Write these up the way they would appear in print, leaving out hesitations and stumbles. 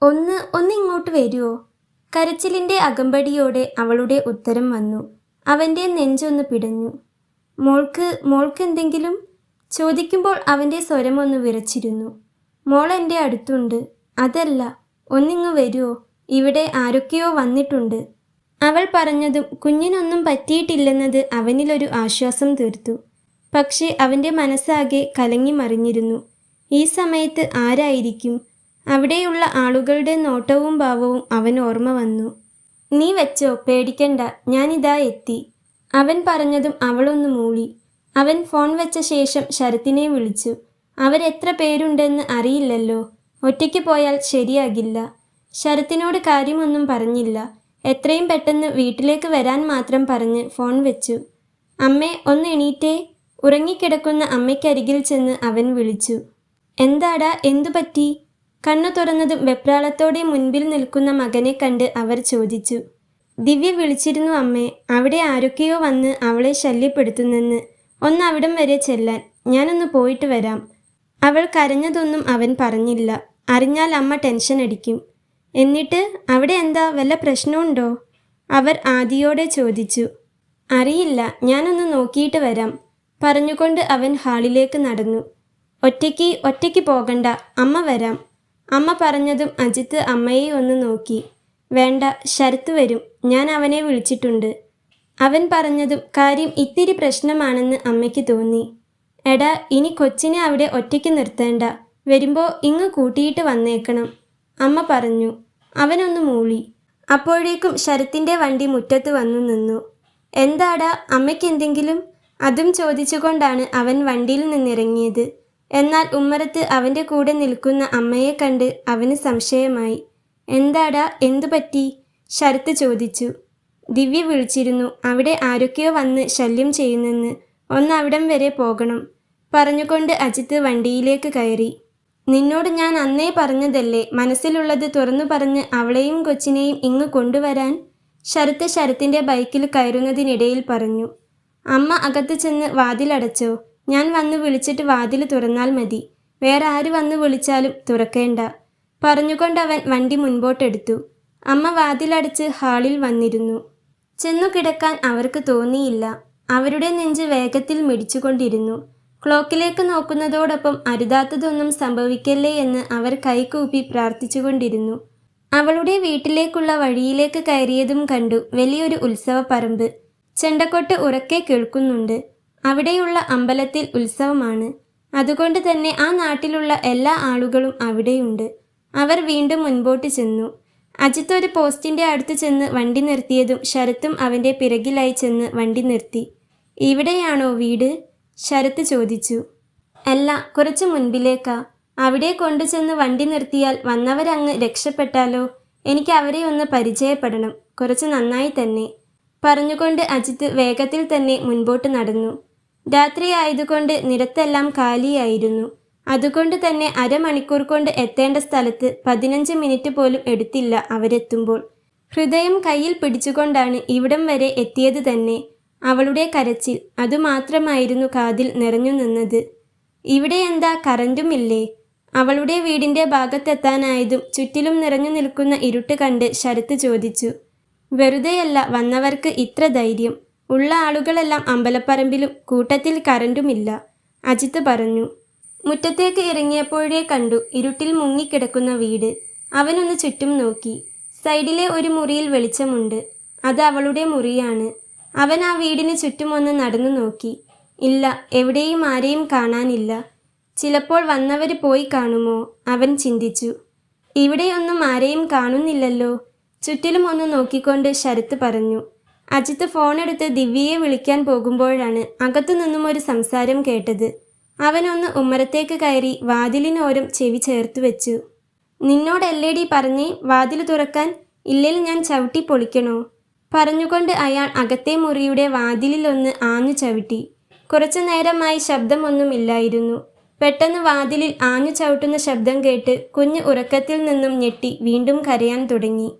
ഒന്നിങ്ങോട്ട് വരുമോ? കരച്ചിലിൻ്റെ അകമ്പടിയോടെ അവളുടെ ഉത്തരം വന്നു. അവൻ്റെ നെഞ്ചൊന്ന് പിടഞ്ഞു. മോൾക്ക് എന്തെങ്കിലും ചോദിക്കുമ്പോൾ അവൻ്റെ സ്വരമൊന്ന് വിറച്ചിരുന്നു. മോൾ എൻ്റെ അടുത്തുണ്ട്. അതല്ല, ഒന്നിങ്ങ് വരുമോ? ഇവിടെ ആരൊക്കെയോ വന്നിട്ടുണ്ട്. അവൾ പറഞ്ഞതും കുഞ്ഞിനൊന്നും പറ്റിയിട്ടില്ലെന്നത് അവനിലൊരു ആശ്വാസം തീർത്തു. പക്ഷേ അവൻ്റെ മനസ്സാകെ കലങ്ങി മറിഞ്ഞിരുന്നു. ഈ സമയത്ത് ആരായിരിക്കും? അവിടെയുള്ള ആളുകളുടെ നോട്ടവും ഭാവവും അവൻ ഓർമ്മ വന്നു. നീ വെച്ചോ, പേടിക്കണ്ട, ഞാനിതാ എത്തി. അവൻ പറഞ്ഞതും അവളൊന്ന് മൂളി. അവൻ ഫോൺ വെച്ച ശേഷം ശരത്തിനെ വിളിച്ചു. അവരെത്ര പേരുണ്ടെന്ന് അറിയില്ലല്ലോ. ഒറ്റയ്ക്ക് പോയാൽ ശരിയാകില്ല. ശരത്തിനോട് കാര്യമൊന്നും പറഞ്ഞില്ല. എത്രയും പെട്ടെന്ന് വീട്ടിലേക്ക് വരാൻ മാത്രം പറഞ്ഞ് ഫോൺ വെച്ചു. അമ്മേ, ഒന്ന് എണീറ്റേ. ഉറങ്ങിക്കിടക്കുന്ന അമ്മയ്ക്കരികിൽ ചെന്ന് അവൻ വിളിച്ചു. എന്താടാ, എന്തു പറ്റി? കണ്ണു തുറന്നതും വെപ്രാളത്തോടെ മുൻപിൽ നിൽക്കുന്ന മകനെ കണ്ട് അവർ ചോദിച്ചു. ദിവ്യ വിളിച്ചിരുന്നു അമ്മേ. അവിടെ ആരൊക്കെയോ വന്ന് അവളെ ശല്യപ്പെടുത്തുന്നെന്ന്. ഒന്ന് അവിടം വരെ ചെല്ലാൻ. ഞാനൊന്ന് പോയിട്ട് വരാം. അവൾ കരഞ്ഞതൊന്നും അവൻ പറഞ്ഞില്ല. അറിഞ്ഞാൽ അമ്മ ടെൻഷൻ അടിക്കും. എന്നിട്ട് അവിടെ എന്താ, വല്ല പ്രശ്നമുണ്ടോ? അവർ ആദിയോടെ ചോദിച്ചു. അറിയില്ല, ഞാനൊന്ന് നോക്കിയിട്ട് വരാം. പറഞ്ഞുകൊണ്ട് അവൻ ഹാളിലേക്ക് നടന്നു. ഒറ്റയ്ക്ക് പോകണ്ട, അമ്മ വരാം. അമ്മ പറഞ്ഞതും അജിത്ത് അമ്മയെ ഒന്ന് നോക്കി. വേണ്ട, ശരത്ത് വരും. ഞാൻ അവനെ വിളിച്ചിട്ടുണ്ട്. അവൻ പറഞ്ഞതും കാര്യം ഇത്തിരി പ്രശ്നമാണെന്ന് അമ്മയ്ക്ക് തോന്നി. എടാ, ഇനി കൊച്ചിനെ അവിടെ ഒറ്റയ്ക്ക് നിർത്തേണ്ട. വരുമ്പോൾ ഇങ്ങ് കൂട്ടിയിട്ട് വന്നേക്കണം, അമ്മ പറഞ്ഞു. അവനൊന്ന് മൂളി. അപ്പോഴേക്കും ശരത്തിൻ്റെ വണ്ടി മുറ്റത്ത് വന്നു നിന്നു. എന്താടാ, അമ്മയ്ക്ക് എന്തെങ്കിലും? അതും ചോദിച്ചുകൊണ്ടാണ് അവൻ വണ്ടിയിൽ നിന്നിറങ്ങിയത്. എന്നാൽ ഉമ്മറത്ത് അവൻ്റെ കൂടെ നിൽക്കുന്ന അമ്മയെ കണ്ട് അവന് സംശയമായി. എന്താടാ, എന്തു പറ്റി? ശരത്ത് ചോദിച്ചു. ദിവ്യ വിളിച്ചിരുന്നു. അവിടെ ആരൊക്കെയോ വന്ന് ശല്യം ചെയ്യുന്നെന്ന്. ഒന്ന് അവിടം വരെ പോകണം. പറഞ്ഞുകൊണ്ട് അജിത്ത് വണ്ടിയിലേക്ക് കയറി. നിന്നോട് ഞാൻ അന്നേ പറഞ്ഞതല്ലേ, മനസ്സിലുള്ളത് തുറന്നു പറഞ്ഞ് അവളെയും കൊച്ചിനെയും ഇങ്ങ് കൊണ്ടുവരാൻ. ശരത്തിൻ്റെ ബൈക്കിൽ കയറുന്നതിനിടയിൽ പറഞ്ഞു. അമ്മ അകത്ത് ചെന്ന് വാതിലടച്ചോ? ഞാൻ വന്ന് വിളിച്ചിട്ട് വാതിൽ തുറന്നാൽ മതി. വേറെ ആര് വന്ന് വിളിച്ചാലും തുറക്കേണ്ട. പറഞ്ഞുകൊണ്ടവൻ വണ്ടി മുൻപോട്ടെടുത്തു. അമ്മ വാതിലടച്ച് ഹാളിൽ വന്നിരുന്നു. ചെന്നു കിടക്കാൻ അവർക്ക് തോന്നിയില്ല. അവരുടെ നെഞ്ച് വേഗത്തിൽ മിടിച്ചുകൊണ്ടിരുന്നു. ക്ലോക്കിലേക്ക് നോക്കുന്നതോടൊപ്പം അരുതാത്തതൊന്നും സംഭവിക്കല്ലേ എന്ന് അവർ കൈകൂപ്പി പ്രാർത്ഥിച്ചുകൊണ്ടിരുന്നു. അവളുടെ വീട്ടിലേക്കുള്ള വഴിയിലേക്ക് കയറിയതും കണ്ടു വലിയൊരു ഉത്സവപ്പറമ്പ്. ചെണ്ടക്കൊട്ട് ഉറക്കെ കേൾക്കുന്നുണ്ട്. അവിടെയുള്ള അമ്പലത്തിൽ ഉത്സവമാണ്. അതുകൊണ്ട് തന്നെ ആ നാട്ടിലുള്ള എല്ലാ ആളുകളും അവിടെയുണ്ട്. അവർ വീണ്ടും മുൻപോട്ട് ചെന്നു. അജിത്ത് ഒരു പോസ്റ്റിൻ്റെ അടുത്ത് ചെന്ന് വണ്ടി നിർത്തിയതും ശരത്തും അവൻ്റെ പിറകിലായി ചെന്ന് വണ്ടി നിർത്തി. ഇവിടെയാണോ വീട്? ശരത്ത് ചോദിച്ചു. അല്ല, കുറച്ച് മുൻപിലേക്കാ. അവിടെ കൊണ്ടുചെന്ന് വണ്ടി നിർത്തിയാൽ വന്നവരങ്ങ് രക്ഷപ്പെട്ടാലോ? എനിക്ക് അവരെ ഒന്ന് പരിചയപ്പെടണം, കുറച്ച് നന്നായി തന്നെ. പറഞ്ഞുകൊണ്ട് അജിത്ത് വേഗത്തിൽ തന്നെ മുൻപോട്ട് നടന്നു. രാത്രിയായതുകൊണ്ട് നിരത്തെല്ലാം കാലിയായിരുന്നു. അതുകൊണ്ട് തന്നെ അരമണിക്കൂർ കൊണ്ട് എത്തേണ്ട സ്ഥലത്ത് 15 മിനിറ്റ് പോലും എടുത്തില്ല അവരെത്തുമ്പോൾ. ഹൃദയം കയ്യിൽ പിടിച്ചുകൊണ്ടാണ് ഇവിടം വരെ എത്തിയത് തന്നെ. അവളുടെ കരച്ചിൽ അതുമാത്രമായിരുന്നു കാതിൽ നിറഞ്ഞു നിന്നത്. ഇവിടെ എന്താ, കറൻറ്റുമില്ലേ? അവളുടെ വീടിൻ്റെ ഭാഗത്തെത്താനായതും ചുറ്റിലും നിറഞ്ഞു നിൽക്കുന്ന ഇരുട്ട് കണ്ട് ശരത്ത് ചോദിച്ചു. വെറുതെയല്ല വന്നവർക്ക് ഇത്ര ധൈര്യം. ഉള്ള ആളുകളെല്ലാം അമ്പലപ്പറമ്പിലും, കൂട്ടത്തിൽ കറൻറ്റുമില്ല, അജിത്ത് പറഞ്ഞു. മുറ്റത്തേക്ക് ഇറങ്ങിയപ്പോഴേ കണ്ടു ഇരുട്ടിൽ മുങ്ങിക്കിടക്കുന്ന വീട്. അവനൊന്ന് ചുറ്റും നോക്കി. സൈഡിലെ ഒരു മുറിയിൽ വെളിച്ചമുണ്ട്. അത് അവളുടെ മുറിയാണ്. അവൻ ആ വീടിന് ചുറ്റുമൊന്ന് നടന്നു നോക്കി. ഇല്ല, എവിടെയും ആരെയും കാണാനില്ല. ചിലപ്പോൾ വന്നവർ പോയി കാണുമോ? അവൻ ചിന്തിച്ചു. ഇവിടെയൊന്നും ആരെയും കാണുന്നില്ലല്ലോ. ചുറ്റിലും ഒന്ന് നോക്കിക്കൊണ്ട് ശരത്ത് പറഞ്ഞു. അജിത്ത് ഫോണെടുത്ത് ദിവ്യയെ വിളിക്കാൻ പോകുമ്പോഴാണ് അകത്തുനിന്നും ഒരു സംസാരം കേട്ടത്. അവനൊന്ന് ഉമ്മറത്തേക്ക് കയറി വാതിലിനോരം ചെവി ചേർത്ത് വെച്ചു. നിന്നോടല്ലേടി പറഞ്ഞേ വാതിൽ തുറക്കാൻ? ഇല്ലേൽ ഞാൻ ചവിട്ടി പൊളിക്കണോ? പറഞ്ഞുകൊണ്ട് അയാൾ അകത്തെ മുറിയുടെ വാതിലിലൊന്ന് ആഞ്ഞു ചവിട്ടി. കുറച്ചു നേരമായി ശബ്ദമൊന്നുമില്ലായിരുന്നു. പെട്ടെന്ന് വാതിലിൽ ആഞ്ഞു ചവിട്ടുന്ന ശബ്ദം കേട്ട് കുഞ്ഞ് ഉറക്കത്തിൽ നിന്നും ഞെട്ടി വീണ്ടും കരയാൻ തുടങ്ങി.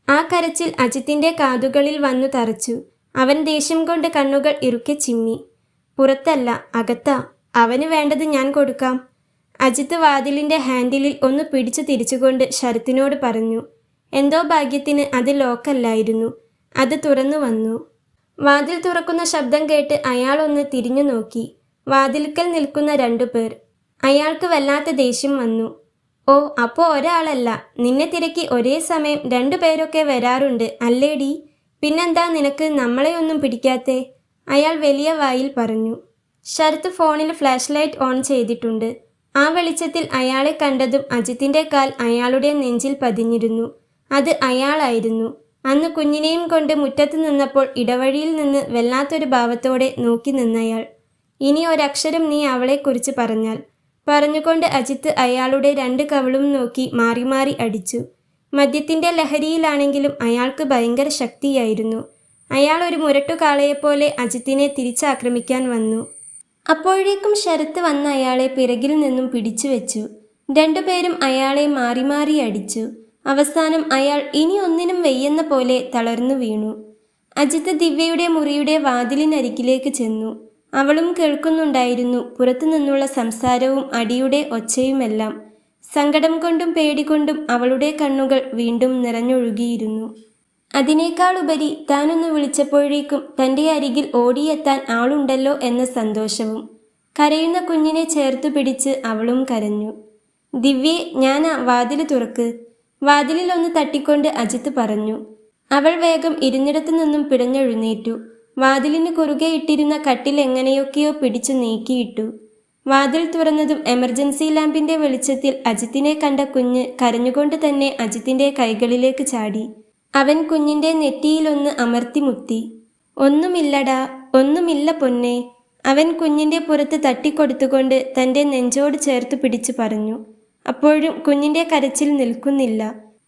ആ കരച്ചിൽ അജിത്തിൻ്റെ കാതുകളിൽ വന്നു തറച്ചു. അവൻ ദേഷ്യം കൊണ്ട് കണ്ണുകൾ ഇറുക്കെ ചിമ്മി. പുറത്തല്ല, അകത്താ. അവന് വേണ്ടത് ഞാൻ കൊടുക്കാം. അജിത്ത് വാതിലിൻ്റെ ഹാൻഡിലിൽ ഒന്ന് പിടിച്ചു തിരിച്ചുകൊണ്ട് ശരത്തിനോട് പറഞ്ഞു. എന്തോ ഭാഗ്യത്തിന് അത് ലോക്കല്ലായിരുന്നു. അത് തുറന്നു വന്നു. വാതിൽ തുറക്കുന്ന ശബ്ദം കേട്ട് അയാളൊന്ന് തിരിഞ്ഞു നോക്കി. വാതിൽക്കൽ നിൽക്കുന്ന 2 പേർ. അയാൾക്ക് വല്ലാത്ത ദേഷ്യം വന്നു. ഓ, അപ്പോൾ ഒരാളല്ല, നിന്നെ തിരക്കി ഒരേ സമയം 2 പേരൊക്കെ വരാറുണ്ട് അല്ലേടി? പിന്നെന്താ നിനക്ക് നമ്മളെ ഒന്നും പിടിക്കാത്തെ? അയാൾ വലിയ വായിൽ പറഞ്ഞു. ശരത്ത് ഫോണിൽ ഫ്ലാഷ് ലൈറ്റ് ഓൺ ചെയ്തിട്ടുണ്ട്. ആ വെളിച്ചത്തിൽ അയാളെ കണ്ടതും അജിത്തിൻ്റെ കാൽ അയാളുടെ നെഞ്ചിൽ പതിഞ്ഞിരുന്നു. അത് അയാളായിരുന്നു. അന്ന് കുഞ്ഞിനെയും കൊണ്ട് മുറ്റത്ത് നിന്നപ്പോൾ ഇടവഴിയിൽ നിന്ന് വല്ലാത്തൊരു ഭാവത്തോടെ നോക്കി നിന്നയാൾ. ഇനി ഒരക്ഷരം നീ അവളെക്കുറിച്ച് പറഞ്ഞാൽ. പറഞ്ഞുകൊണ്ട് അജിത്ത് അയാളുടെ 2 കവിളും നോക്കി മാറി മാറി അടിച്ചു. മദ്യത്തിൻ്റെ ലഹരിയിലാണെങ്കിലും അയാൾക്ക് ഭയങ്കര ശക്തിയായിരുന്നു. അയാൾ ഒരു മുരട്ടുകാളയെപ്പോലെ അജിത്തിനെ തിരിച്ചാക്രമിക്കാൻ വന്നു. അപ്പോഴേക്കും ശരത്ത് വന്ന അയാളെ പിറകിൽ നിന്നും പിടിച്ചു വെച്ചു. 2 പേരും അയാളെ മാറി മാറി അടിച്ചു. അവസാനം അയാൾ ഇനി ഒന്നിനും വയ്യെന്ന പോലെ തളർന്നു വീണു. അജിത്ത് ദിവ്യയുടെ മുറിയുടെ വാതിലിനരികിലേക്ക് ചെന്നു. അവളും കേൾക്കുന്നുണ്ടായിരുന്നു പുറത്തു നിന്നുള്ള സംസാരവും അടിയുടെ ഒച്ചയുമെല്ലാം. സങ്കടം കൊണ്ടും പേടികൊണ്ടും അവളുടെ കണ്ണുകൾ വീണ്ടും നിറഞ്ഞൊഴുകിയിരുന്നു. അതിനേക്കാളുപരി താനൊന്ന് വിളിച്ചപ്പോഴേക്കും തൻ്റെ അരികിൽ ഓടിയെത്താൻ ആളുണ്ടല്ലോ എന്ന സന്തോഷവും. കരയുന്ന കുഞ്ഞിനെ ചേർത്തു പിടിച്ച് അവളും കരഞ്ഞു. ദിവ്യേ, ഞാനാ, വാതിൽ തുറക്ക്. വാതിലിൽ ഒന്ന് തട്ടിക്കൊണ്ട് അജിത്ത് പറഞ്ഞു. അവൾ വേഗം ഇരുന്നിടത്തു നിന്നും പിടഞ്ഞെഴുന്നേറ്റു. വാതിലിന് കുറുകെ ഇട്ടിരുന്ന കട്ടിൽ എങ്ങനെയൊക്കെയോ പിടിച്ചു നീക്കിയിട്ടു. വാതിൽ തുറന്നതും എമർജൻസി ലാമ്പിൻ്റെ വെളിച്ചത്തിൽ അജിത്തിനെ കണ്ട കുഞ്ഞ് കരഞ്ഞുകൊണ്ട് തന്നെ അജിത്തിൻ്റെ കൈകളിലേക്ക് ചാടി. അവൻ കുഞ്ഞിൻ്റെ നെറ്റിയിലൊന്ന് അമർത്തി മുത്തി. ഒന്നുമില്ലടാ, ഒന്നുമില്ല പൊന്നെ. അവൻ കുഞ്ഞിൻ്റെ പുറത്ത് തട്ടിക്കൊടുത്തുകൊണ്ട് തൻ്റെ നെഞ്ചോട് ചേർത്ത് പിടിച്ചു പറഞ്ഞു. അപ്പോഴും കുഞ്ഞിൻ്റെ കരച്ചിൽ നിൽക്കുന്നില്ല.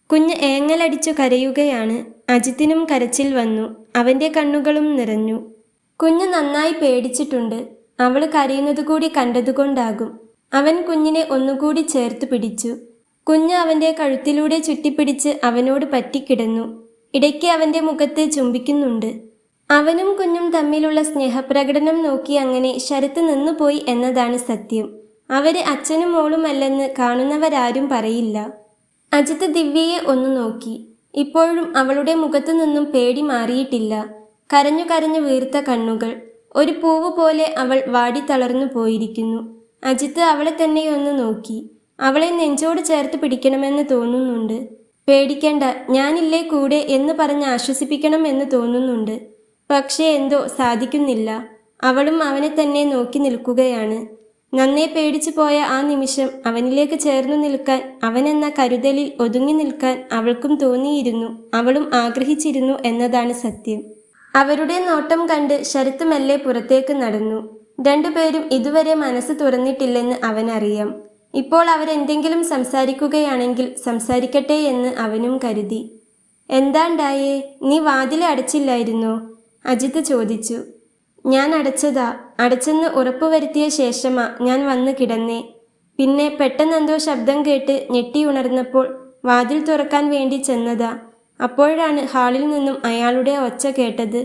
കുഞ്ഞ് ഏങ്ങലടിച്ചു കരയുകയാണ്. അജിത്തിനും കരച്ചിൽ വന്നു. അവൻ്റെ കണ്ണുകളും നിറഞ്ഞു. കുഞ്ഞ് നന്നായി പേടിച്ചിട്ടുണ്ട്. അവൾ കരയുന്നത് കൂടി കണ്ടതുകൊണ്ടാകും. അവൻ കുഞ്ഞിനെ ഒന്നുകൂടി ചേർത്ത് പിടിച്ചു. കുഞ്ഞ് അവൻ്റെ കഴുത്തിലൂടെ ചുറ്റിപ്പിടിച്ച് അവനോട് പറ്റിക്കിടന്നു. ഇടയ്ക്ക് അവൻ്റെ മുഖത്ത് ചുംബിക്കുന്നുണ്ട്. അവനും കുഞ്ഞും തമ്മിലുള്ള സ്നേഹപ്രകടനം നോക്കി അങ്ങനെ ശരത്ത് നിന്നുപോയി എന്നതാണ് സത്യം. അവര് അച്ഛനും മോളുമല്ലെന്ന് കാണുന്നവരാരും പറയില്ല. അജിത്ത് ദിവ്യയെ ഒന്ന് നോക്കി. ഇപ്പോഴും അവളുടെ മുഖത്തു നിന്നും പേടി മാറിയിട്ടില്ല. കരഞ്ഞു കരഞ്ഞു വീർത്ത കണ്ണുകൾ. ഒരു പൂവ് പോലെ അവൾ വാടിത്തളർന്നു പോയിരിക്കുന്നു. അജിത്ത് അവളെ തന്നെ ഒന്ന് നോക്കി. അവളെ നെഞ്ചോട് ചേർത്ത് പിടിക്കണമെന്ന് തോന്നുന്നുണ്ട്. പേടിക്കണ്ട, ഞാനില്ലേ കൂടെ എന്ന് പറഞ്ഞ് ആശ്വസിപ്പിക്കണം എന്ന് തോന്നുന്നുണ്ട്. പക്ഷേ എന്തോ സാധിക്കുന്നില്ല. അവളും അവനെ തന്നെ നോക്കി നിൽക്കുകയാണ്. നന്നേ പേടിച്ചു പോയ ആ നിമിഷം അവനിലേക്ക് ചേർന്നു നിൽക്കാൻ, അവനെന്ന കരുതലിൽ ഒതുങ്ങി നിൽക്കാൻ അവൾക്കും തോന്നിയിരുന്നു. അവളും ആഗ്രഹിച്ചിരുന്നു എന്നതാണ് സത്യം. അവരുടെ നോട്ടം കണ്ട് ശരത്ത് മെല്ലെ പുറത്തേക്ക് നടന്നു. 2 പേരും ഇതുവരെ മനസ്സ് തുറന്നിട്ടില്ലെന്ന് അവനറിയാം. ഇപ്പോൾ അവരെന്തെങ്കിലും സംസാരിക്കുകയാണെങ്കിൽ സംസാരിക്കട്ടെ എന്ന് അവനും കരുതി. എന്താണ്ടായേ? നീ വാതിൽ അടച്ചില്ലായിരുന്നോ? അജിത്ത് ചോദിച്ചു. ഞാൻ അടച്ചതാ. അടച്ചെന്ന് ഉറപ്പുവരുത്തിയ ശേഷമാ ഞാൻ വന്ന് കിടന്നേ. പിന്നെ പെട്ടെന്നെന്തോ ശബ്ദം കേട്ട് ഞെട്ടി ഉണർന്നപ്പോൾ വാതിൽ തുറക്കാൻ വേണ്ടി ചെന്നതാ. അപ്പോഴാണ് ഹാളിൽ നിന്നും അയാളുടെ ഒച്ച കേട്ടത്.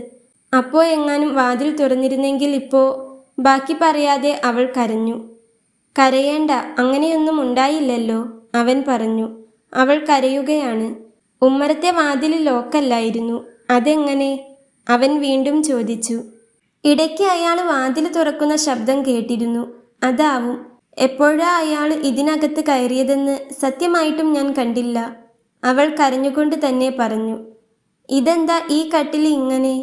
അപ്പോൾ എങ്ങാനും വാതിൽ തുറന്നിരുന്നെങ്കിൽ ഇപ്പോൾ... ബാക്കി പറയാതെ അവൾ കരഞ്ഞു. കരയേണ്ട, അങ്ങനെയൊന്നും ഉണ്ടായില്ലല്ലോ, അവൻ പറഞ്ഞു. അവൾ കരയുകയാണ്. ഉമ്മറത്തെ വാതിൽ ലോക്കല്ലായിരുന്നു. അതെങ്ങനെ? അവൻ വീണ്ടും ചോദിച്ചു. ഇടയ്ക്ക് അയാൾ വാതിൽ തുറക്കുന്ന ശബ്ദം കേട്ടിരുന്നു. അതാവും. എപ്പോഴാ അയാൾ ഇതിനകത്ത് കയറിയതെന്ന് സത്യമായിട്ടും ഞാൻ കണ്ടില്ല, അവൾ കരഞ്ഞുകൊണ്ട് തന്നെ പറഞ്ഞു. ഇതെന്താ ഈ കട്ടിൽ ഇങ്ങനെ?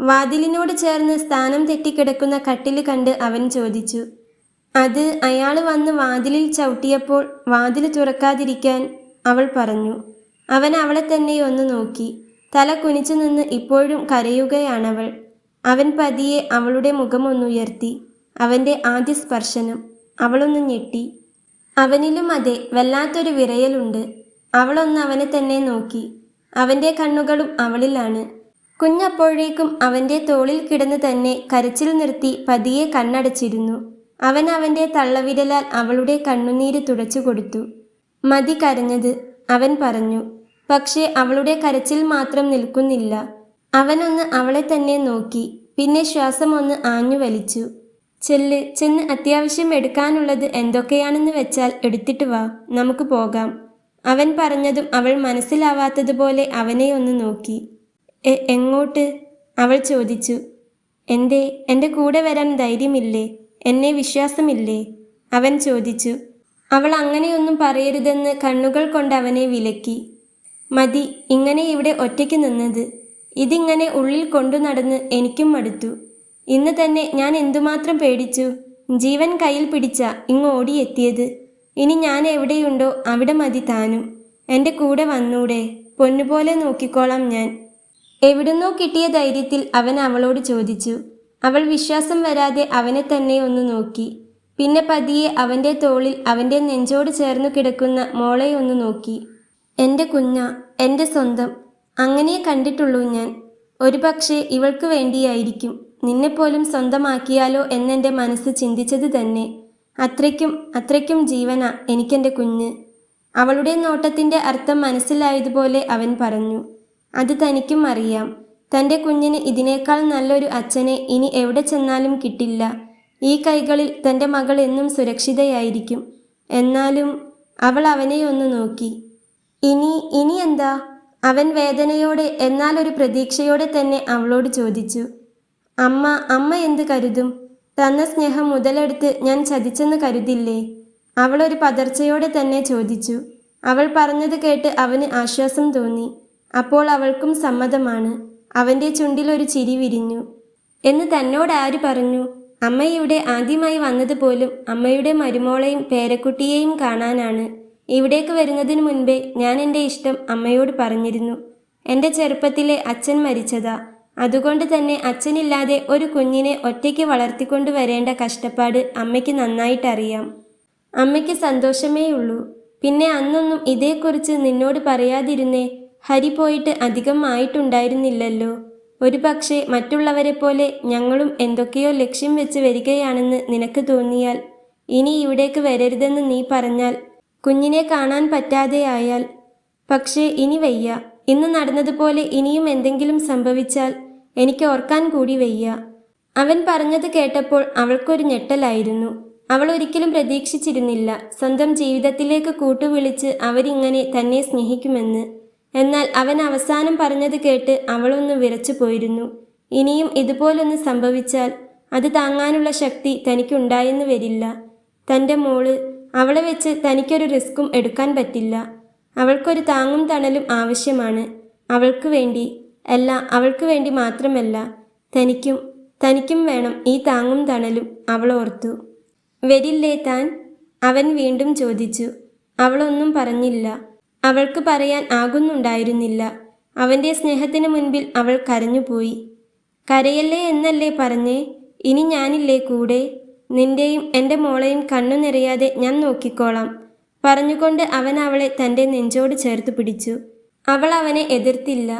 വാതിലിനോട് ചേർന്ന് സ്ഥാനം തെറ്റിക്കിടക്കുന്ന കട്ടിൽ കണ്ട് അവൻ ചോദിച്ചു. അത് അയാൾ വന്ന് വാതിലിൽ ചവിട്ടിയപ്പോൾ വാതിൽ തുറക്കാതിരിക്കാൻ, അവൾ പറഞ്ഞു. അവൻ അവളെ തന്നെ ഒന്ന് നോക്കി. തല കുനിച്ചു നിന്ന് ഇപ്പോഴും കരയുകയാണവൾ. അവൻ പതിയെ അവളുടെ മുഖമൊന്നുയർത്തി. അവൻ്റെ ആദ്യ സ്പർശനം. അവളൊന്ന് ഞെട്ടി. അവനിലും അതെ, വല്ലാത്തൊരു വിറയലുണ്ട്. അവളൊന്ന് അവനെ തന്നെ നോക്കി. അവൻ്റെ കണ്ണുകളും അവളിലാണ്. കുഞ്ഞപ്പോഴേക്കും അവൻ്റെ തോളിൽ കിടന്ന് തന്നെ കരച്ചിൽ നിർത്തി പതിയെ കണ്ണടച്ചിരുന്നു. അവൻ അവൻ്റെ തള്ളവിരലാൽ അവളുടെ കണ്ണുനീര് തുടച്ചു കൊടുത്തു. മതി കരഞ്ഞത്, അവൻ പറഞ്ഞു. പക്ഷേ അവളുടെ കരച്ചിൽ മാത്രം നിൽക്കുന്നില്ല. അവനൊന്ന് അവളെ തന്നെ നോക്കി. പിന്നെ ശ്വാസം ഒന്ന് ആഞ്ഞു വലിച്ചു. ചെന്ന് അത്യാവശ്യം എടുക്കാനുള്ളത് എന്തൊക്കെയാണെന്ന് വെച്ചാൽ എടുത്തിട്ട് വാ, നമുക്ക് പോകാം. അവൻ പറഞ്ഞതും അവൾ മനസ്സിലാവാത്തതുപോലെ അവനെ ഒന്ന് നോക്കി. എങ്ങോട്ട്? അവൾ ചോദിച്ചു. എന്തേ, എൻ്റെ കൂടെ വരാൻ ധൈര്യമില്ലേ? എന്നെ വിശ്വാസമില്ലേ? അവൻ ചോദിച്ചു. അവൾ അങ്ങനെയൊന്നും പറയരുതെന്ന് കണ്ണുകൾ കൊണ്ട് അവനെ വിലക്കി. മതി ഇങ്ങനെ ഇവിടെ ഒറ്റയ്ക്ക് നിന്നത്. ഇതിങ്ങനെ ഉള്ളിൽ കൊണ്ടു നടന്ന് എനിക്കും മടുത്തു. ഇന്ന് തന്നെ ഞാൻ എന്തുമാത്രം പേടിച്ചു. ജീവൻ കയ്യിൽ പിടിച്ച ഇങ്ങ് ഓടിയെത്തിയത്. ഇനി ഞാൻ എവിടെയുണ്ടോ അവിടെ മതി താനും. എൻ്റെ കൂടെ വന്നൂടെ? പൊന്നുപോലെ നോക്കിക്കോളാം ഞാൻ. എവിടുന്നോ കിട്ടിയ ധൈര്യത്തിൽ അവൻ അവളോട് ചോദിച്ചു. അവൾ വിശ്വാസം വരാതെ അവനെ തന്നെ ഒന്ന് നോക്കി. പിന്നെ പതിയെ അവൻ്റെ തോളിൽ അവൻ്റെ നെഞ്ചോട് ചേർന്നു കിടക്കുന്ന മോളെ ഒന്ന് നോക്കി. എൻ്റെ കുഞ്ഞ, എൻ്റെ സ്വന്തം, അങ്ങനെ കണ്ടിട്ടുള്ളൂ ഞാൻ. ഒരുപക്ഷെ ഇവൾക്ക് വേണ്ടിയായിരിക്കും നിന്നെപ്പോലും സ്വന്തമാക്കിയാലോ എന്നെൻ്റെ മനസ്സ് ചിന്തിച്ചത് തന്നെ. അത്രയ്ക്കും ജീവന എനിക്കെൻ്റെ കുഞ്ഞ്. അവളുടെ നോട്ടത്തിൻ്റെ അർത്ഥം മനസ്സിലായതുപോലെ അവൻ പറഞ്ഞു. അത് തനിക്കും അറിയാം. തൻ്റെ കുഞ്ഞിന് ഇതിനേക്കാൾ നല്ലൊരു അച്ഛനെ ഇനി എവിടെ ചെന്നാലും കിട്ടില്ല. ഈ കൈകളിൽ തൻ്റെ മകൾ എന്നും സുരക്ഷിതയായിരിക്കും. എന്നാലും അവൾ അവനെ ഒന്ന് നോക്കി. ഇനി എന്താ? അവൻ വേദനയോടെ എന്നാൽ ഒരു പ്രതീക്ഷയോടെ തന്നെ അവളോട് ചോദിച്ചു. അമ്മ എന്ത് കരുതും? തന്ന സ്നേഹം മുതലെടുത്ത് ഞാൻ ചതിച്ചെന്ന് കരുതില്ലേ? അവളൊരു പതർച്ചയോടെ തന്നെ ചോദിച്ചു. അവൾ പറഞ്ഞത് കേട്ട് അവന് ആശ്വാസം തോന്നി. അപ്പോൾ അവൾക്കും സമ്മതമാണ്. അവൻ്റെ ചുണ്ടിലൊരു ചിരി വിരിഞ്ഞു. എന്ന് തന്നോട് ആര് പറഞ്ഞു? അമ്മ ഇവിടെ ആദ്യമായി വന്നതുപോലും അമ്മയുടെ മരുമോളെയും പേരക്കുട്ടിയെയും കാണാനാണ്. ഇവിടേക്ക് വരുന്നതിനു മുൻപേ ഞാൻ എൻ്റെ ഇഷ്ടം അമ്മയോട് പറഞ്ഞിരുന്നു. എൻ്റെ ചെറുപ്പത്തിലെ അച്ഛൻ മരിച്ചതാ. അതുകൊണ്ട് തന്നെ അച്ഛനില്ലാതെ ഒരു കുഞ്ഞിനെ ഒറ്റയ്ക്ക് വളർത്തിക്കൊണ്ടു വരേണ്ട കഷ്ടപ്പാട് അമ്മയ്ക്ക് നന്നായിട്ടറിയാം. അമ്മയ്ക്ക് സന്തോഷമേയുള്ളൂ. പിന്നെ അന്നൊന്നും ഇതേക്കുറിച്ച് നിന്നോട് പറയാതിരുന്നേ. ഹരി പോയിട്ട് അധികം ആയിട്ടുണ്ടായിരുന്നില്ലല്ലോ. ഒരു പക്ഷേ മറ്റുള്ളവരെ പോലെ ഞങ്ങളും എന്തൊക്കെയോ ലക്ഷ്യം വെച്ച് വരികയാണെന്ന് നിനക്ക് തോന്നിയാൽ, ഇനി ഇവിടേക്ക് വരരുതെന്ന് നീ പറഞ്ഞാൽ, കുഞ്ഞിനെ കാണാൻ പറ്റാതെയായാൽ. പക്ഷേ ഇനി വയ്യ. ഇന്ന് നടന്നതുപോലെ ഇനിയും എന്തെങ്കിലും സംഭവിച്ചാൽ എനിക്ക് ഓർക്കാൻ കൂടി വയ്യ. അവൻ പറഞ്ഞത് കേട്ടപ്പോൾ അവൾക്കൊരു ഞെട്ടലായിരുന്നു. അവൾ ഒരിക്കലും പ്രതീക്ഷിച്ചിരുന്നില്ല സ്വന്തം ജീവിതത്തിലേക്ക് കൂട്ടുവിളിച്ച് അവരിങ്ങനെ തന്നെ സ്നേഹിക്കുമെന്ന്. എന്നാൽ അവൻ അവസാനം പറഞ്ഞത് കേട്ട് അവളൊന്ന് വിറച്ചു പോയിരുന്നു. ഇനിയും ഇതുപോലൊന്ന് സംഭവിച്ചാൽ അത് താങ്ങാനുള്ള ശക്തി തനിക്കുണ്ടായെന്ന് വരില്ല. തൻ്റെ മോള്, അവളെ വെച്ച് തനിക്കൊരു റിസ്ക്കും എടുക്കാൻ പറ്റില്ല. അവൾക്കൊരു താങ്ങും തണലും ആവശ്യമാണ്. അവൾക്ക് വേണ്ടി അവൾക്ക് വേണ്ടി മാത്രമല്ല, തനിക്കും വേണം ഈ താങ്ങും തണലും. അവൾ ഓർത്തു. വരില്ലേ താൻ? അവൻ വീണ്ടും ചോദിച്ചു. അവളൊന്നും പറഞ്ഞില്ല. അവൾക്ക് പറയാൻ ആകുന്നുണ്ടായിരുന്നില്ല. അവൻ്റെ സ്നേഹത്തിന് മുൻപിൽ അവൾ കരഞ്ഞുപോയി. കരയല്ലേ എന്നല്ലേ പറഞ്ഞേ? ഇനി ഞാനില്ലേ കൂടെ? നിന്റെയും എൻ്റെ മോളെയും കണ്ണു നിറയാതെ ഞാൻ നോക്കിക്കോളാം. പറഞ്ഞുകൊണ്ട് അവൻ അവളെ തൻ്റെ നെഞ്ചോട് ചേർത്ത് പിടിച്ചു. അവൾ അവനെ എതിർത്തില്ല.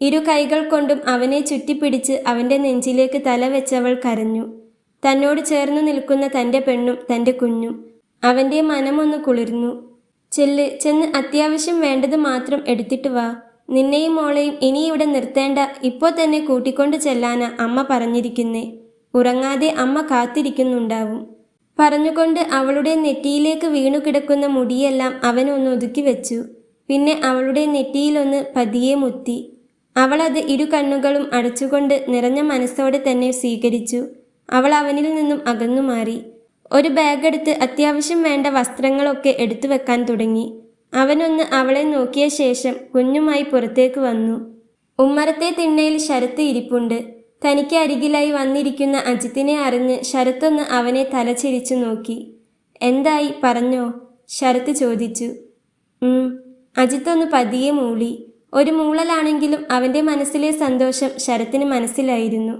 ഇരു കൈകൾ കൊണ്ടും അവനെ ചുറ്റിപ്പിടിച്ച് അവൻ്റെ നെഞ്ചിലേക്ക് തല വെച്ചവൾ കരഞ്ഞു. തന്നോട് ചേർന്നു നിൽക്കുന്ന തൻ്റെ പെണ്ണും തൻ്റെ കുഞ്ഞും. അവൻ്റെ മനമൊന്ന് കുളിർന്നു. ചെന്ന് അത്യാവശ്യം വേണ്ടത് മാത്രം എടുത്തിട്ട് വാ. നിന്നെയും മോളെയും ഇനി ഇവിടെ നിർത്തേണ്ട, ഇപ്പോൾ തന്നെ കൂട്ടിക്കൊണ്ട് ചെല്ലാനാ അമ്മ പറഞ്ഞിരിക്കുന്നേ. ഉറങ്ങാതെ അമ്മ കാത്തിരിക്കുന്നുണ്ടാവും. പറഞ്ഞുകൊണ്ട് അവളുടെ നെറ്റിയിലേക്ക് വീണുകിടക്കുന്ന മുടിയെല്ലാം അവനൊന്ന് ഒതുക്കി വെച്ചു. പിന്നെ അവളുടെ നെറ്റിയിലൊന്ന് പതിയെ മുത്തി. അവളത് ഇരു കണ്ണുകളും അടച്ചുകൊണ്ട് നിറഞ്ഞ മനസ്സോടെ തന്നെ സ്വീകരിച്ചു. അവൾ അവനിൽ നിന്നും അകന്നുമാറി. ഒരു ബാഗെടുത്ത് അത്യാവശ്യം വേണ്ട വസ്ത്രങ്ങളൊക്കെ എടുത്തു വെക്കാൻ തുടങ്ങി. അവനൊന്ന് അവളെ നോക്കിയ ശേഷം കുഞ്ഞുമായി പുറത്തേക്ക് വന്നു. ഉമ്മറത്തെ തിണ്ണയിൽ ശരത്ത് ഇരിപ്പുണ്ട്. തനിക്ക് അരികിലായി വന്നിരിക്കുന്ന അജിത്തിനെ അറിഞ്ഞ് ശരത്തൊന്ന് അവനെ തലചിരിച്ചു നോക്കി. എന്തായി, പറഞ്ഞോ? ശരത്ത് ചോദിച്ചു. അജിത്തൊന്ന് പതിയെ മൂളി. ഒരു മൂളലാണെങ്കിലും അവൻ്റെ മനസ്സിലെ സന്തോഷം ശരത്തിന് മനസ്സിലായിരുന്നു.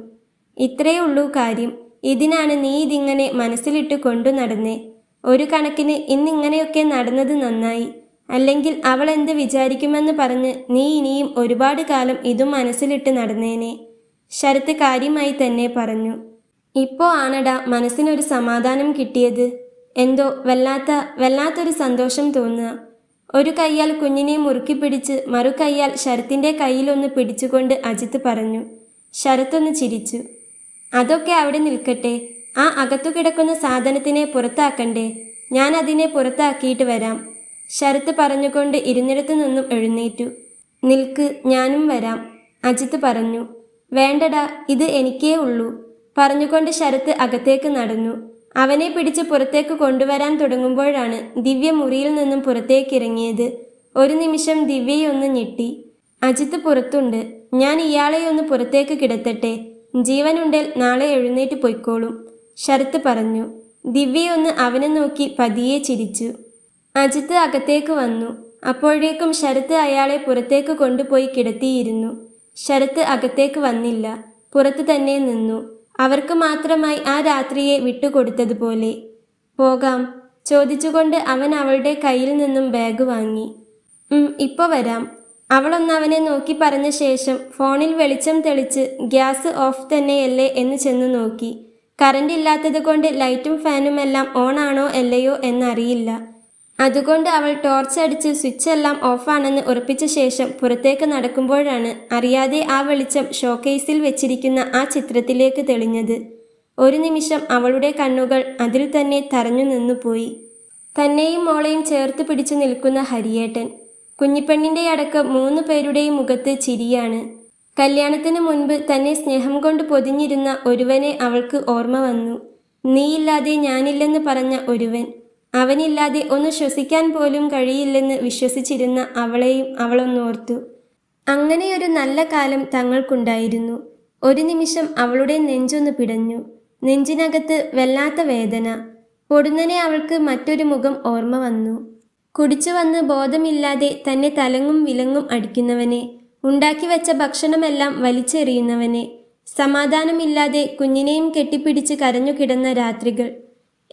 ഇത്രയേ ഉള്ളൂ കാര്യം. ഇതിനാണ് നീ ഇതിങ്ങനെ മനസ്സിലിട്ട് കൊണ്ടു നടന്നേ. ഒരു കണക്കിന് ഇന്നിങ്ങനെയൊക്കെ നടന്നത് നന്നായി. അല്ലെങ്കിൽ അവൾ എന്ത് വിചാരിക്കുമെന്ന് പറഞ്ഞ് നീ ഇനിയും ഒരുപാട് കാലം ഇതും മനസ്സിലിട്ട് നടന്നേനെ. ശരത്ത് കാര്യമായി തന്നെ പറഞ്ഞു. ഇപ്പോൾ ആണടാ മനസ്സിനൊരു സമാധാനം കിട്ടിയത്. എന്തോ വല്ലാത്തൊരു സന്തോഷം തോന്നുക. ഒരു കൈയാൽ കുഞ്ഞിനെ മുറുക്കി പിടിച്ച് മറു കൈയാൽ ശരത്തിൻ്റെ കയ്യിലൊന്ന് പിടിച്ചുകൊണ്ട് അജിത്ത് പറഞ്ഞു. ശരത്തൊന്ന് ചിരിച്ചു. അതൊക്കെ അവിടെ നിൽക്കട്ടെ. ആ അകത്തു കിടക്കുന്ന സാധനത്തിനെ പുറത്താക്കണ്ടേ? ഞാൻ അതിനെ പുറത്താക്കിയിട്ട് വരാം. ശരത്ത് പറഞ്ഞുകൊണ്ട് ഇരുന്നിടത്തു നിന്നും എഴുന്നേറ്റു. നിൽക്ക്, ഞാനും വരാം, അജിത്ത് പറഞ്ഞു. വേണ്ടടാ, ഇത് എനിക്കേ ഉള്ളൂ പറഞ്ഞുകൊണ്ട് ശരത്ത് അകത്തേക്ക് നടന്നു. അവനെ പിടിച്ച് പുറത്തേക്ക് കൊണ്ടുവരാൻ തുടങ്ങുമ്പോഴാണ് ദിവ്യ മുറിയിൽ നിന്നും പുറത്തേക്കിറങ്ങിയത്. ഒരു നിമിഷം ദിവ്യയൊന്ന് ഞെട്ടി. അജിത്ത് പുറത്തുണ്ട്. ഞാൻ ഇയാളെ ഒന്ന് പുറത്തേക്ക് കിടത്തട്ടെ. ജീവനുണ്ടേൽ നാളെ എഴുന്നേറ്റ് പൊയ്ക്കോളും, ശരത്ത് പറഞ്ഞു. ദിവ്യയൊന്ന് അവനെ നോക്കി പതിയെ ചിരിച്ചു. അജിത്ത് അകത്തേക്ക് വന്നു. അപ്പോഴേക്കും ശരത്ത് അയാളെ പുറത്തേക്ക് കൊണ്ടുപോയി കിടത്തിയിരുന്നു. ശരത്ത് അകത്തേക്ക് വന്നില്ല, പുറത്തു തന്നെ നിന്നു. അവർക്ക് മാത്രമായി ആ രാത്രിയെ വിട്ടുകൊടുത്തതുപോലെ. പോകാം ചോദിച്ചുകൊണ്ട് അവൻ അവളുടെ കയ്യിൽ നിന്നും ബാഗ് വാങ്ങി. ഇപ്പോൾ വരാം, അവളൊന്നവനെ നോക്കി പറഞ്ഞ ശേഷം ഫോണിൽ വെളിച്ചം തെളിച്ച് ഗ്യാസ് ഓഫ് തന്നെയല്ലേ എന്ന് ചെന്ന് നോക്കി. കറണ്ട് ഇല്ലാത്തത് കൊണ്ട് ലൈറ്റും ഫാനുമെല്ലാം ഓൺ ആണോ അല്ലയോ എന്നറിയില്ല. അതുകൊണ്ട് അവൾ ടോർച്ച് അടിച്ച് സ്വിച്ച് എല്ലാം ഓഫാണെന്ന് ഉറപ്പിച്ച ശേഷം പുറത്തേക്ക് നടക്കുമ്പോഴാണ് അറിയാതെ ആ വെളിച്ചം ഷോക്കേസിൽ വെച്ചിരിക്കുന്ന ആ ചിത്രത്തിലേക്ക് തെളിഞ്ഞത്. ഒരു നിമിഷം അവളുടെ കണ്ണുകൾ അതിൽ തന്നെ തറഞ്ഞു നിന്നുപോയി. തന്നെയും മോളെയും ചേർത്ത് പിടിച്ചു നിൽക്കുന്ന ഹരിയേട്ടൻ. കുഞ്ഞിപ്പെണ്ണിൻ്റെ അടക്കം 3 പേരുടെയും മുഖത്ത് ചിരിയാണ്. കല്യാണത്തിന് മുൻപ് തന്നെ സ്നേഹം കൊണ്ട് പൊതിഞ്ഞിരുന്ന ഒരുവനെ അവൾക്ക് ഓർമ്മ വന്നു. നീയില്ലാതെ ഞാനില്ലെന്ന് പറഞ്ഞ ഒരുവൻ. അവനില്ലാതെ ഒന്ന് ശ്വസിക്കാൻ പോലും കഴിയില്ലെന്ന് വിശ്വസിച്ചിരുന്ന അവളെയും അവളൊന്നോർത്തു. അങ്ങനെയൊരു നല്ല കാലം തങ്ങൾക്കുണ്ടായിരുന്നു. ഒരു നിമിഷം അവളുടെ നെഞ്ചൊന്ന് പിടഞ്ഞു. നെഞ്ചിനകത്ത് വല്ലാത്ത വേദന. പൊടുന്നനെ അവൾക്ക് മറ്റൊരു മുഖം ഓർമ്മ വന്നു. കുടിച്ചു വന്ന് ബോധമില്ലാതെ തന്നെ തലങ്ങും വിലങ്ങും അടിക്കുന്നവനെ, ഉണ്ടാക്കി വെച്ച ഭക്ഷണമെല്ലാം വലിച്ചെറിയുന്നവനെ, സമാധാനമില്ലാതെ കുഞ്ഞിനെയും കെട്ടിപ്പിടിച്ച് കരഞ്ഞു കിടന്ന രാത്രികൾ.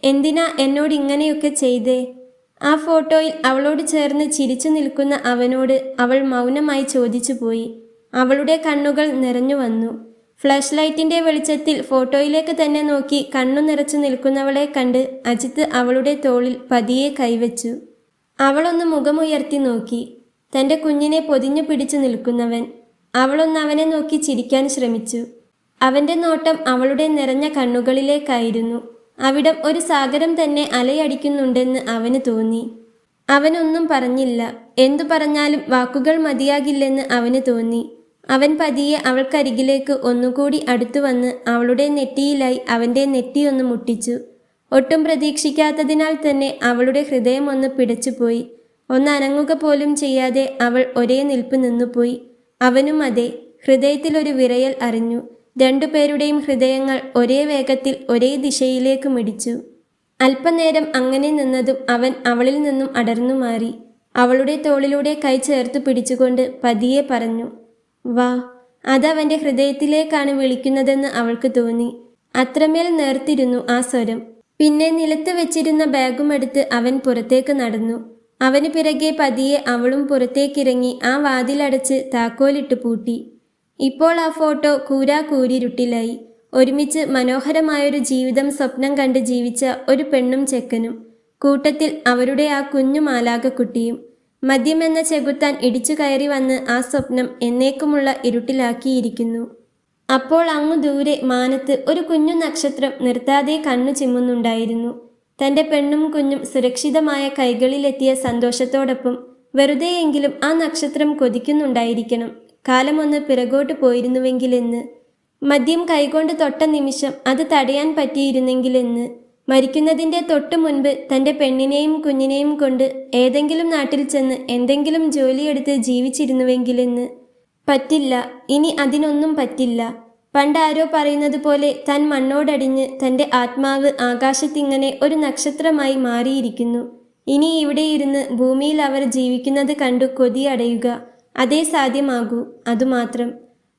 എന്തിനാ എന്നോട് ഇങ്ങനെയൊക്കെ ചെയ്തേ? ആ ഫോട്ടോയിൽ അവളോട് ചേർന്ന് ചിരിച്ചു നിൽക്കുന്ന അവനോട് അവൾ മൗനമായി ചോദിച്ചു പോയി. അവളുടെ കണ്ണുകൾ നിറഞ്ഞു വന്നു. ഫ്ലാഷ് ലൈറ്റിൻ്റെ വെളിച്ചത്തിൽ ഫോട്ടോയിലേക്ക് തന്നെ നോക്കി കണ്ണു നിറച്ചു നിൽക്കുന്നവളെ കണ്ട് അജിത്ത് അവളുടെ തോളിൽ പതിയെ കൈവച്ചു. അവളൊന്ന് മുഖമുയർത്തി നോക്കി. തൻ്റെ കുഞ്ഞിനെ പൊതിഞ്ഞു പിടിച്ചു നിൽക്കുന്നവൻ. അവളൊന്ന് അവനെ നോക്കി ചിരിക്കാൻ ശ്രമിച്ചു. അവൻ്റെ നോട്ടം അവളുടെ നിറഞ്ഞ കണ്ണുകളിലേക്കായിരുന്നു. അവിടം ഒരു സാഗരം തന്നെ അലയടിക്കുന്നുണ്ടെന്ന് അവന് തോന്നി. അവനൊന്നും പറഞ്ഞില്ല. എന്തു പറഞ്ഞാലും വാക്കുകൾ മതിയാകില്ലെന്ന് അവന് തോന്നി. അവൻ പതിയെ അവൾക്കരികിലേക്ക് ഒന്നുകൂടി അടുത്തു വന്ന് അവളുടെ നെറ്റിയിലായി അവൻ്റെ നെറ്റിയൊന്ന് മുട്ടിച്ചു. ഒട്ടും പ്രതീക്ഷിക്കാത്തതിനാൽ തന്നെ അവളുടെ ഹൃദയം ഒന്ന് പിടച്ചുപോയി. ഒന്നനങ്ങുക പോലും ചെയ്യാതെ അവൾ ഒരേ നിൽപ്പ് നിന്നുപോയി. അവനും അതെ, ഹൃദയത്തിലൊരു വിറയൽ അറിഞ്ഞു. 2 പേരുടെയും ഹൃദയങ്ങൾ ഒരേ വേഗത്തിൽ ഒരേ ദിശയിലേക്ക് മിടിച്ചു. അല്പനേരം അങ്ങനെ നിന്നതും അവൻ അവളിൽ നിന്നും അടർന്നു മാറി. അവളുടെ തോളിലൂടെ കൈ ചേർത്ത് പിടിച്ചുകൊണ്ട് പതിയെ പറഞ്ഞു, വാ. അതവൻ്റെ ഹൃദയത്തിലേക്കാണ് വിളിക്കുന്നതെന്ന് അവൾക്ക് തോന്നി. അത്രമേൽ നേർത്തിരുന്നു ആ സ്വരം. പിന്നെ നിലത്ത് വെച്ചിരുന്ന ബാഗുമെടുത്ത് അവൻ പുറത്തേക്ക് നടന്നു. അവന് പിറകെ പതിയെ അവളും പുറത്തേക്കിറങ്ങി ആ വാതിലടച്ച് താക്കോലിട്ട് പൂട്ടി. ഇപ്പോൾ ആ ഫോട്ടോ കൂരാകൂരിരുട്ടിലായി. ഒരുമിച്ച് മനോഹരമായൊരു ജീവിതം സ്വപ്നം കണ്ട് ജീവിച്ച ഒരു പെണ്ണും ചെക്കനും, കൂട്ടത്തിൽ അവരുടെ ആ കുഞ്ഞു മാലാകക്കുട്ടിയും. മദ്യമെന്ന ചെകുത്താൻ ഇടിച്ചു കയറി വന്ന് ആ സ്വപ്നം എന്നേക്കുമുള്ള ഇരുട്ടിലാക്കിയിരിക്കുന്നു. അപ്പോൾ അങ്ങു ദൂരെ മാനത്ത് ഒരു കുഞ്ഞു നക്ഷത്രം നിർത്താതെ കണ്ണു ചിമ്മുന്നുണ്ടായിരുന്നു. തൻ്റെ പെണ്ണും കുഞ്ഞും സുരക്ഷിതമായ കൈകളിലെത്തിയ സന്തോഷത്തോടൊപ്പം വെറുതെയെങ്കിലും ആ നക്ഷത്രം കൊതിക്കുന്നുണ്ടായിരിക്കണം കാലമൊന്ന് പിറകോട്ട് പോയിരുന്നുവെങ്കിലെന്ന്. മദ്യം കൈകൊണ്ട് തൊട്ട നിമിഷം അത് തടയാൻ പറ്റിയിരുന്നെങ്കിലെന്ന്. മരിക്കുന്നതിൻ്റെ തൊട്ടു മുൻപ് തൻ്റെ പെണ്ണിനെയും കുഞ്ഞിനെയും കൊണ്ട് ഏതെങ്കിലും നാട്ടിൽ ചെന്ന് എന്തെങ്കിലും ജോലിയെടുത്ത് ജീവിച്ചിരുന്നുവെങ്കിലെന്ന്. പറ്റില്ല, ഇനി അതിനൊന്നും പറ്റില്ല. പണ്ടാരോ പറയുന്നത് പോലെ താൻ മണ്ണോടടിഞ്ഞ് തൻ്റെ ആത്മാവ് ആകാശത്തിങ്ങനെ ഒരു നക്ഷത്രമായി മാറിയിരിക്കുന്നു. ഇനി ഇവിടെയിരുന്ന് ഭൂമിയിൽ അവർ ജീവിക്കുന്നത് കണ്ടു കൊതിയടയുക, അതേ സാധ്യമാകൂ, അതുമാത്രം.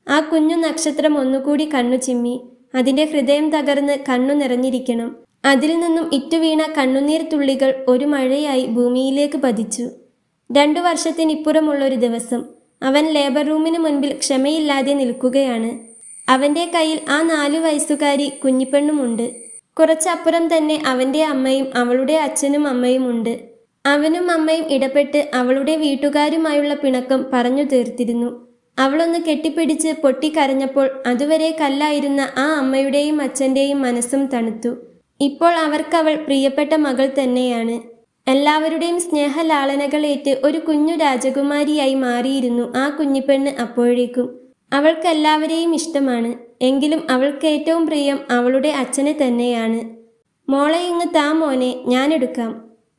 ആ കുഞ്ഞു നക്ഷത്രം ഒന്നുകൂടി കണ്ണു ചിമ്മി. അതിൻ്റെ ഹൃദയം തകർന്ന് കണ്ണു നിറഞ്ഞിരിക്കണം. അതിൽ നിന്നും ഇറ്റുവീണ കണ്ണുനീർ തുള്ളികൾ ഒരു മഴയായി ഭൂമിയിലേക്ക് പതിച്ചു. 2 വർഷത്തിനിപ്പുറമുള്ളൊരു ദിവസം അവൻ ലേബർ റൂമിന് മുൻപിൽ ക്ഷമയില്ലാതെ നിൽക്കുകയാണ്. അവൻ്റെ കയ്യിൽ ആ 4 വയസ്സുകാരി കുഞ്ഞിപ്പെണ്ണുമുണ്ട്. കുറച്ചപ്പുറം തന്നെ അവൻ്റെ അമ്മയും അവളുടെ അച്ഛനും അമ്മയും ഉണ്ട്. അവനും അമ്മയും ഇടപെട്ട് അവളുടെ വീട്ടുകാരുമായുള്ള പിണക്കം പറഞ്ഞു തീർത്തിരുന്നു. അവളൊന്ന് കെട്ടിപ്പിടിച്ച് പൊട്ടിക്കരഞ്ഞപ്പോൾ അതുവരെ കല്ലായിരുന്ന ആ അമ്മയുടെയും അച്ഛൻ്റെയും മനസ്സും തണുത്തു. ഇപ്പോൾ അവർക്കവൾ പ്രിയപ്പെട്ട മകൾ തന്നെയാണ്. എല്ലാവരുടെയും സ്നേഹലാളനകളേറ്റ് ഒരു കുഞ്ഞു രാജകുമാരിയായി മാറിയിരുന്നു ആ കുഞ്ഞിപ്പെണ്ണ് അപ്പോഴേക്കും. അവൾക്കെല്ലാവരെയും ഇഷ്ടമാണ്. എങ്കിലും അവൾക്ക് ഏറ്റവും പ്രിയം അവളുടെ അച്ഛനെ തന്നെയാണ്. മോളെ ഇങ്ങ് താ മോനെ, ഞാനെടുക്കാം.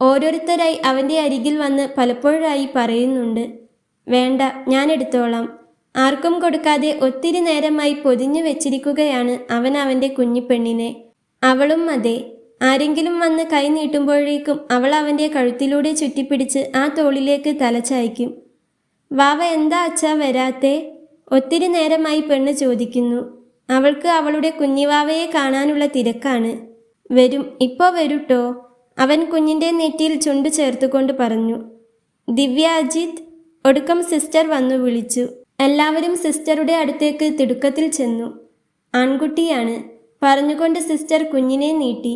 ഓരോരുത്തരായി അവൻ്റെ അരികിൽ വന്ന് പലപ്പോഴായി പറയുന്നുണ്ട്. വേണ്ട, ഞാനെടുത്തോളാം. ആർക്കും കൊടുക്കാതെ ഒത്തിരി നേരമായി പൊതിഞ്ഞു വെച്ചിരിക്കുകയാണ് അവൻ അവൻ്റെ കുഞ്ഞിപ്പെണ്ണിനെ. അവളും അതെ. ആരെങ്കിലും വന്ന് കൈ നീട്ടുമ്പോഴേക്കും അവൾ അവൻ്റെ കഴുത്തിലൂടെ ചുറ്റിപ്പിടിച്ച് ആ തോളിലേക്ക് തലചായ്ക്കും. വാവ എന്താ അച്ഛാ വരാത്തെ? ഒത്തിരി നേരമായി പെണ്ണ് ചോദിക്കുന്നു. അവൾക്ക് അവളുടെ കുഞ്ഞിവാവയെ കാണാനുള്ള തിരക്കാണ്. വരും, ഇപ്പോൾ വരൂട്ടോ, അവൻ കുഞ്ഞിൻ്റെ നെറ്റിയിൽ ചുണ്ടു ചേർത്തുകൊണ്ട് പറഞ്ഞു. ദിവ്യ, അജിത്, ഒടുക്കം സിസ്റ്റർ വന്നു വിളിച്ചു. എല്ലാവരും സിസ്റ്ററുടെ അടുത്തേക്ക് തിടുക്കത്തിൽ ചെന്നു. ആൺകുട്ടിയാണ് പറഞ്ഞുകൊണ്ട് സിസ്റ്റർ കുഞ്ഞിനെ നീട്ടി.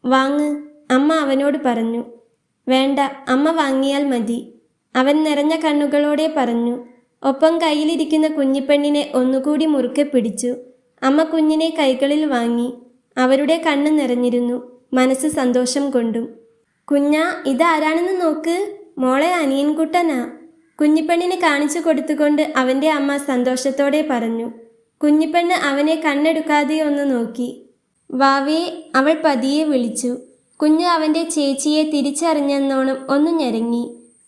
വാങ്ങ്, അമ്മ അവനോട് പറഞ്ഞു. വേണ്ട, അമ്മ വാങ്ങിയാൽ മതി, അവൻ നിറഞ്ഞ കണ്ണുകളോടെ പറഞ്ഞു. ഒപ്പം കയ്യിലിരിക്കുന്ന കുഞ്ഞിപ്പെണ്ണിനെ ഒന്നുകൂടി മുറുക്കെ പിടിച്ചു. അമ്മ കുഞ്ഞിനെ കൈകളിൽ വാങ്ങി. അവരുടെ കണ്ണ് നിറഞ്ഞിരുന്നു, മനസ്സ് സന്തോഷം കൊണ്ടും. കുഞ്ഞാ, ഇതാരാണെന്ന് നോക്ക്, മോളെ അനിയൻകുട്ടനാ, കുഞ്ഞിപ്പെണ്ണിനെ കാണിച്ചു കൊടുത്തുകൊണ്ട് അവൻ്റെ അമ്മ സന്തോഷത്തോടെ പറഞ്ഞു. കുഞ്ഞിപ്പെണ്ണ് അവനെ കണ്ണെടുക്കാതെ ഒന്ന് നോക്കി. വാവേ, അവൾ പതിയെ വിളിച്ചു. കുഞ്ഞ് അവൻ്റെ ചേച്ചിയെ തിരിച്ചറിഞ്ഞെന്നോണം ഒന്ന് ഞെരങ്ങി.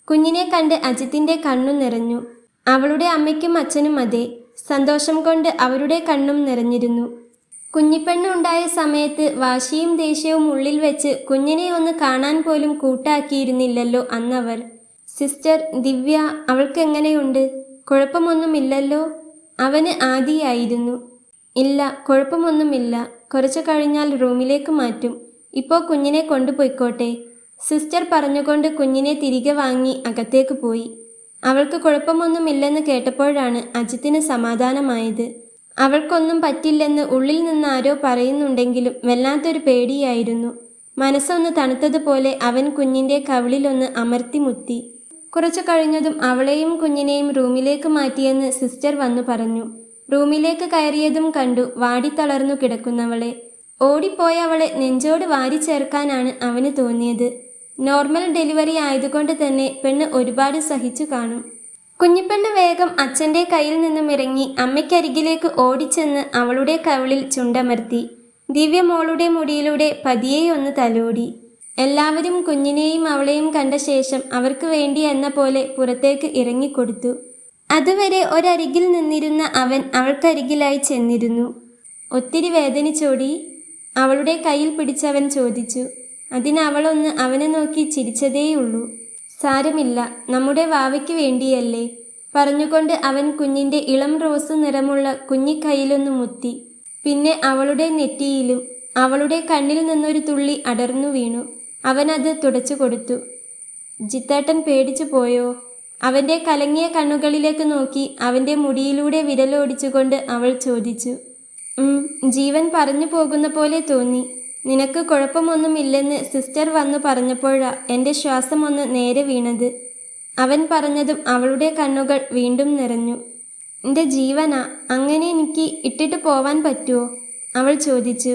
കുഞ്ഞിനെ കണ്ട് അജിത്തിൻ്റെ കണ്ണു നിറഞ്ഞു. അവളുടെ അമ്മയ്ക്കും അച്ഛനും അതെ, സന്തോഷം കൊണ്ട് അവരുടെ കണ്ണും നിറഞ്ഞിരുന്നു. കുഞ്ഞിപ്പെണ്ണ് ഉണ്ടായ സമയത്ത് വാശിയും ദേഷ്യവും ഉള്ളിൽ വെച്ച് കുഞ്ഞിനെ ഒന്ന് കാണാൻ പോലും കൂട്ടാക്കിയിരുന്നില്ലല്ലോ അന്നവർ. സിസ്റ്റർ ദിവ്യ, അവൾക്കെങ്ങനെയുണ്ട്? കുഴപ്പമൊന്നുമില്ലല്ലോ? അവന് ആദിയായിരുന്നു. ഇല്ല, കുഴപ്പമൊന്നുമില്ല, കുറച്ചു കഴിഞ്ഞാൽ റൂമിലേക്ക് മാറ്റും. ഇപ്പോൾ കുഞ്ഞിനെ കൊണ്ടുപോയിക്കോട്ടെ, സിസ്റ്റർ പറഞ്ഞുകൊണ്ട് കുഞ്ഞിനെ തിരികെ വാങ്ങി അകത്തേക്ക് പോയി. അവൾക്ക് കുഴപ്പമൊന്നുമില്ലെന്ന് കേട്ടപ്പോഴാണ് അജിത്തിന് സമാധാനമായത്. അവൾക്കൊന്നും പറ്റില്ലെന്ന് ഉള്ളിൽ നിന്ന് ആരോ പറയുന്നുണ്ടെങ്കിലും വല്ലാത്തൊരു പേടിയായിരുന്നു. മനസ്സൊന്ന് തണുത്തതുപോലെ അവൻ കുഞ്ഞിൻ്റെ കവിളിലൊന്ന് അമർത്തി മുത്തി. കുറച്ചു കഴിഞ്ഞതും അവളെയും കുഞ്ഞിനെയും റൂമിലേക്ക് മാറ്റിയെന്ന് സിസ്റ്റർ വന്നു പറഞ്ഞു. റൂമിലേക്ക് കയറിയതും കണ്ടു വാടിത്തളർന്നു കിടക്കുന്നവളെ. ഓടിപ്പോയ അവളെ നെഞ്ചോട് വാരി ചേർക്കാനാണ് അവന് തോന്നിയത്. നോർമൽ ഡെലിവറി ആയതുകൊണ്ട് തന്നെ പെണ്ണ് ഒരുപാട് സഹിച്ചു കാണും. കുഞ്ഞിപ്പെണ്ണ് വേഗം അച്ഛൻ്റെ കയ്യിൽ നിന്നും ഇറങ്ങി അമ്മയ്ക്കരികിലേക്ക് ഓടിച്ചെന്ന് അവളുടെ കവിളിൽ ചുണ്ടമർത്തി. ദിവ്യ മോളുടെ മുടിയിലൂടെ പതിയെ ഒന്ന് തലോടി. എല്ലാവരും കുഞ്ഞിനെയും അവളെയും കണ്ട ശേഷം അവർക്ക് വേണ്ടി എന്ന പോലെ പുറത്തേക്ക് ഇറങ്ങിക്കൊടുത്തു. അതുവരെ ഒരരികിൽ നിന്നിരുന്ന അവൻ അവൾക്കരികിലായി ചെന്നിരുന്നു. ഒത്തിരി വേദനിച്ചോടി? അവളുടെ കയ്യിൽ പിടിച്ചവൻ ചോദിച്ചു. അതിനവളൊന്ന് അവനെ നോക്കി ചിരിച്ചതേയുള്ളൂ. സാരമില്ല, നമ്മുടെ വാവയ്ക്ക് വേണ്ടിയല്ലേ പറഞ്ഞുകൊണ്ട് അവൻ കുഞ്ഞിൻ്റെ ഇളം റോസ് നിറമുള്ള കുഞ്ഞിക്കൈയിലൊന്ന് മുത്തി. പിന്നെ അവളുടെ നെറ്റിയിലും. അവളുടെ കണ്ണിൽ നിന്നൊരു തുള്ളി അടർന്നു വീണു. അവനത് തുടച്ചു കൊടുത്തു. ജിത്തേട്ടൻ പേടിച്ചു പോയോ? അവൻ്റെ കലങ്ങിയ കണ്ണുകളിലേക്ക് നോക്കി അവൻ്റെ മുടിയിലൂടെ വിരലോടിച്ചുകൊണ്ട് അവൾ ചോദിച്ചു. ജീവൻ പറഞ്ഞു പോകുന്ന പോലെ തോന്നി. നിനക്ക് കുഴപ്പമൊന്നുമില്ലെന്ന് സിസ്റ്റർ വന്നു പറഞ്ഞപ്പോഴാ എൻ്റെ ശ്വാസം ഒന്ന് നേരെ വീണത്. അവൻ പറഞ്ഞതും അവളുടെ കണ്ണുകൾ വീണ്ടും നിറഞ്ഞു. എൻ്റെ ജീവനാ, അങ്ങനെ എനിക്ക് ഇട്ടിട്ട് പോവാൻ പറ്റുമോ? അവൾ ചോദിച്ചു.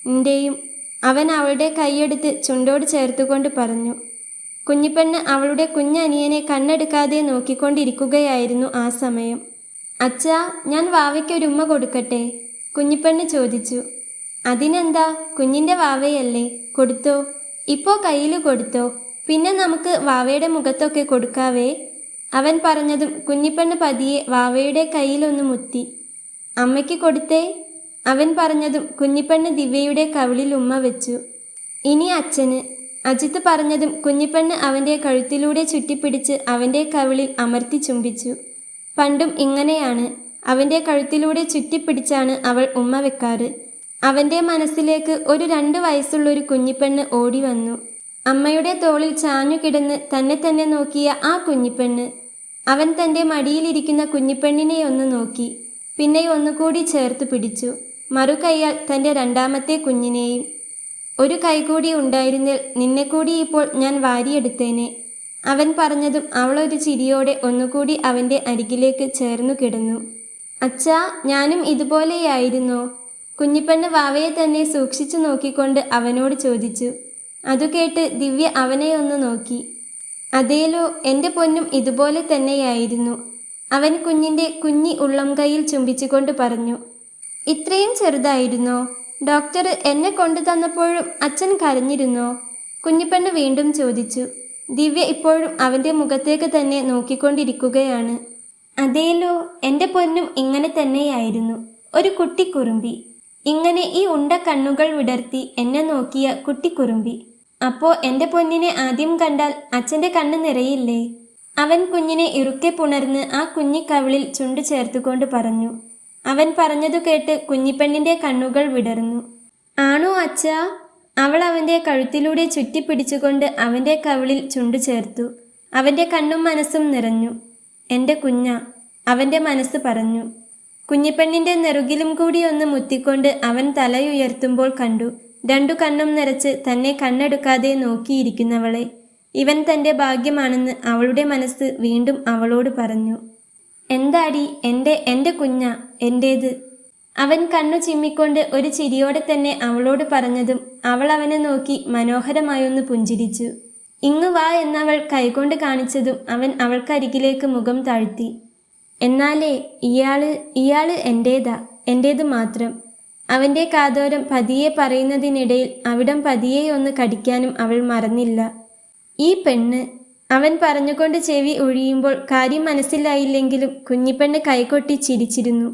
എൻ്റെയും, അവൻ അവളുടെ കൈയെടുത്ത് ചുണ്ടോട് ചേർത്തുകൊണ്ട് പറഞ്ഞു. കുഞ്ഞിപ്പെണ്ണ് അവളുടെ കുഞ്ഞനിയനെ കണ്ണെടുക്കാതെ നോക്കിക്കൊണ്ടിരിക്കുകയായിരുന്നു ആ സമയം. അച്ഛാ, ഞാൻ വാവയ്ക്കൊരു ഉമ്മ കൊടുക്കട്ടെ? കുഞ്ഞിപ്പെണ്ണ് ചോദിച്ചു. അതിനെന്താ, കുഞ്ഞിൻ്റെ വാവയല്ലേ, കൊടുത്തോ. ഇപ്പോൾ കയ്യിൽ കൊടുത്തോ, പിന്നെ നമുക്ക് വാവയുടെ മുഖത്തൊക്കെ കൊടുക്കാവേ. അവൻ പറഞ്ഞതും കുഞ്ഞിപ്പെണ്ണ് പതിയെ വാവയുടെ കയ്യിലൊന്ന് മുത്തി. അമ്മയ്ക്ക് കൊടുത്തേ. അവൻ പറഞ്ഞതും കുഞ്ഞിപ്പെണ്ണ് ദിവ്യയുടെ കവിളിൽ ഉമ്മ വെച്ചു. ഇനി അച്ഛന്. അജിത്ത് പറഞ്ഞതും കുഞ്ഞിപ്പെണ്ണ് അവൻ്റെ കഴുത്തിലൂടെ ചുറ്റിപ്പിടിച്ച് അവൻ്റെ കവിളിൽ അമർത്തി ചുംബിച്ചു. പണ്ടും ഇങ്ങനെയാണ്, അവൻ്റെ കഴുത്തിലൂടെ ചുറ്റിപ്പിടിച്ചാണ് അവൾ ഉമ്മ വെക്കാറ്. അവൻ്റെ മനസ്സിലേക്ക് ഒരു 2 വയസ്സുള്ളൊരു കുഞ്ഞിപ്പെണ്ണ് ഓടി വന്നു. അമ്മയുടെ തോളിൽ ചാഞ്ഞു കിടന്ന് തന്നെ തന്നെ നോക്കിയ ആ കുഞ്ഞിപ്പെണ്ണ്. അവൻ തൻ്റെ മടിയിലിരിക്കുന്ന കുഞ്ഞിപ്പെണ്ണിനെ ഒന്ന് നോക്കി. പിന്നെ ഒന്നുകൂടി ചേർത്ത് പിടിച്ചു. മറുകൈയാൽ തൻ്റെ 2ാമത്തെ കുഞ്ഞിനെയും. ഒരു കൈ കൂടി ഉണ്ടായിരുന്നിൽ നിന്നെ കൂടി ഇപ്പോൾ ഞാൻ വാരിയെടുത്തേനെ. അവൻ പറഞ്ഞതും അവളൊരു ചിരിയോടെ ഒന്നുകൂടി അവൻ്റെ അരികിലേക്ക് ചേർന്നു കിടന്നു. അച്ഛാ, ഞാനും ഇതുപോലെയായിരുന്നോ? കുഞ്ഞിപ്പെണ്ണ് വാവയെ തന്നെ സൂക്ഷിച്ചു നോക്കിക്കൊണ്ട് അവനോട് ചോദിച്ചു. അതു കേട്ട് ദിവ്യ അവനെ ഒന്ന് നോക്കി. അതേലോ, എൻ്റെ പൊന്നും ഇതുപോലെ തന്നെയായിരുന്നു. അവൻ കുഞ്ഞിൻ്റെ കുഞ്ഞി ഉള്ളം കൈയിൽ ചുംബിച്ചുകൊണ്ട് പറഞ്ഞു. ഇത്രയും ചെറുതായിരുന്നോ? ഡോക്ടർ എന്നെ കൊണ്ടു തന്നപ്പോഴും അച്ഛൻ കരഞ്ഞിരുന്നോ? കുഞ്ഞിപ്പെണ്ണ് വീണ്ടും ചോദിച്ചു. ദിവ്യ ഇപ്പോഴും അവൻ്റെ മുഖത്തേക്ക് തന്നെ നോക്കിക്കൊണ്ടിരിക്കുകയാണ്. അതേലോ, എൻ്റെ പൊന്നും ഇങ്ങനെ തന്നെയായിരുന്നു. ഒരു കുട്ടിക്കുറുമ്പി. ഇങ്ങനെ ഈ ഉണ്ട കണ്ണുകൾ വിടർത്തി എന്നെ നോക്കിയ കുട്ടിക്കുറുമ്പി. അപ്പോ എൻ്റെ പൊന്നിനെ ആദ്യം കണ്ടാൽ അച്ഛൻ്റെ കണ്ണ് നിറയില്ലേ? അവൻ കുഞ്ഞിനെ ഇറുക്കെ പുണർന്ന് ആ കുഞ്ഞിക്കവിളിൽ ചുണ്ടു ചേർത്തുകൊണ്ട് പറഞ്ഞു. അവൻ പറഞ്ഞതു കേട്ട് കുഞ്ഞിപ്പെണ്ണിൻ്റെ കണ്ണുകൾ വിടർന്നു. ആണോ അച്ഛാ? അവൾ അവൻ്റെ കഴുത്തിലൂടെ ചുറ്റിപ്പിടിച്ചുകൊണ്ട് അവൻ്റെ കവിളിൽ ചുണ്ടു ചേർത്തു. അവൻ്റെ കണ്ണും മനസ്സും നിറഞ്ഞു. എൻ്റെ കുഞ്ഞാ, അവൻ്റെ മനസ്സ് പറഞ്ഞു. കുഞ്ഞിപ്പെണ്ണിൻ്റെ നെറുകിലും കൂടി ഒന്ന് മുത്തിക്കൊണ്ട് അവൻ തലയുയർത്തുമ്പോൾ കണ്ടു രണ്ടു കണ്ണും നിറച്ച് തന്നെ കണ്ണെടുക്കാതെ നോക്കിയിരിക്കുന്നവളെ. ഇവൻ തൻ്റെ ഭാഗ്യമാണെന്ന് അവളുടെ മനസ്സ് വീണ്ടും അവളോട് പറഞ്ഞു. എന്താടി എൻ്റെ കുഞ്ഞ, എൻ്റേത്. അവൻ കണ്ണു ചിമ്മിക്കൊണ്ട് ഒരു ചിരിയോടെ തന്നെ അവളോട് പറഞ്ഞതും അവൾ അവനെ നോക്കി മനോഹരമായൊന്ന് പുഞ്ചിരിച്ചു. ഇങ്ങു വാ എന്നവൾ കൈകൊണ്ട് കാണിച്ചതും അവൻ അവൾക്കരികിലേക്ക് മുഖം താഴ്ത്തി. എന്നാലേ ഇയാള് എൻ്റേത് മാത്രം. അവൻ്റെ കാതോരം പതിയെ പറയുന്നതിനിടയിൽ അവിടം പതിയെ ഒന്ന് കടിക്കാനും അവൾ മറന്നില്ല. ഈ പെണ്ണ്, അവൻ പറഞ്ഞുകൊണ്ട് ചെവി ഒഴിയുമ്പോൾ കാര്യം മനസ്സിലായില്ലെങ്കിലും കുഞ്ഞിപ്പെണ്ണ് കൈകൊട്ടി ചിരിച്ചിരുന്നു.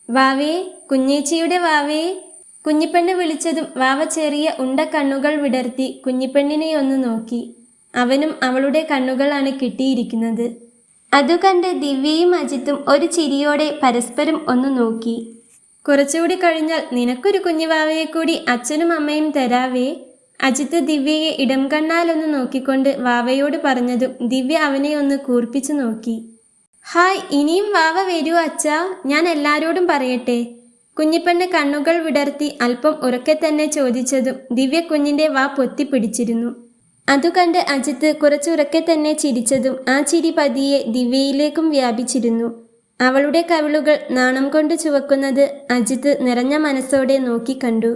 വാവേ, കുഞ്ഞേച്ചിയുടെ വാവേ. കുഞ്ഞിപ്പെണ്ണ് വിളിച്ചതും വാവ ചെറിയ ഉണ്ട കണ്ണുകൾ വിടർത്തി കുഞ്ഞിപ്പെണ്ണിനെ ഒന്ന് നോക്കി. അവനും അവളുടെ കണ്ണുകളാണ് കിട്ടിയിരിക്കുന്നത്. അതു കണ്ട് ദിവ്യയും അജിത്തും ഒരു ചിരിയോടെ പരസ്പരം ഒന്ന് നോക്കി. കുറച്ചുകൂടി കഴിഞ്ഞാൽ നിനക്കൊരു കുഞ്ഞുവാവയെ കൂടി അച്ഛനും അമ്മയും തരാവേ. അജിത്ത് ദിവ്യയെ ഇടം കണ്ണാലൊന്ന് നോക്കിക്കൊണ്ട് വാവയോട് പറഞ്ഞതും ദിവ്യ അവനെ ഒന്ന് കൂർപ്പിച്ചു നോക്കി. ഹായ്, ഇനിയും വാവ വരൂ അച്ഛാ, ഞാൻ എല്ലാരോടും പറയട്ടെ? കുഞ്ഞിപ്പെണ്ണ് കണ്ണുകൾ വിടർത്തി അല്പം ഉറക്കെ തന്നെ ചോദിച്ചതും ദിവ്യ കുഞ്ഞിൻ്റെ വാ പൊത്തിപ്പിടിച്ചിരുന്നു. അതു കണ്ട് അജിത്ത് കുറച്ചുറക്കെ തന്നെ ചിരിച്ചതും ആ ചിരി പതിയെ ദിവ്യയിലേക്കും വ്യാപിച്ചിരുന്നു. അവളുടെ കവിളുകൾ നാണം കൊണ്ട് ചുവക്കുന്നത് അജിത്ത് നിറഞ്ഞ മനസ്സോടെ നോക്കിക്കണ്ടു.